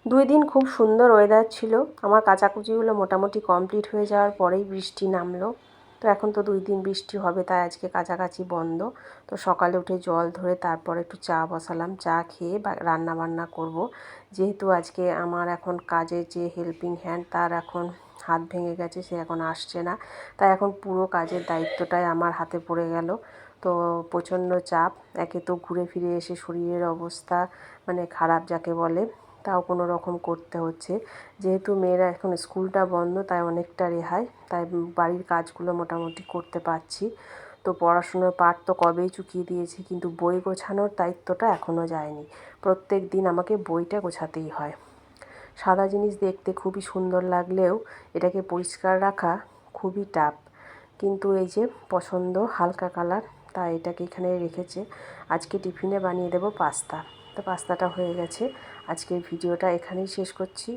2 দিন খুব সুন্দর ওয়েদার ছিল। আমার কাচাকুচিগুলো মোটামুটি কমপ্লিট হয়ে যাওয়ার পরেই বৃষ্টি নামলো। তো এখন তো 2 দিন বৃষ্টি হবে, তাই আজকে কাচাকাচি বন্ধ। তো সকালে উঠে জল ধরে তারপর একটু চা বসালাম, চা খেয়ে রান্না বান্না করব। যেহেতু আজকে আমার এখন কাজের যে হেল্পিং হ্যান্ড তার এখন হাত ভেঙে গেছে, সে এখন আসছে না, তাই এখন পুরো কাজের দায়িত্বটাই আমার হাতে পড়ে গেল। তো প্রচণ্ড চাপ, একে তো ঘুরে ফিরে এসে শরীরের অবস্থা মানে খারাপ যাকে বলে, তাও কোনো রকম করতে হচ্ছে। যেহেতু মেয়েরা এখন স্কুলটা বন্ধ, তাই অনেকটা রেহাই, তাই বাড়ির কাজগুলো মোটামুটি করতে পারছি। তো পড়াশুনোর পাঠ তো কবেই চুকিয়ে দিয়েছি, কিন্তু বই গোছানোর দায়িত্বটা এখনও যায়নি। প্রত্যেক দিন আমাকে বইটা গোছাতেই হয়। সাদা জিনিস দেখতে খুবই সুন্দর লাগলেও এটাকে পরিষ্কার রাখা খুবই টাফ। কিন্তু এই যে পছন্দ হালকা কালার, তাই এটাকে এখানে রেখেছে। আজকে টিফিনে বানিয়ে দেব পাস্তা। তো পাস্তাটা হয়ে গেছে। আজকের ভিডিওটা এখানেই শেষ করছি।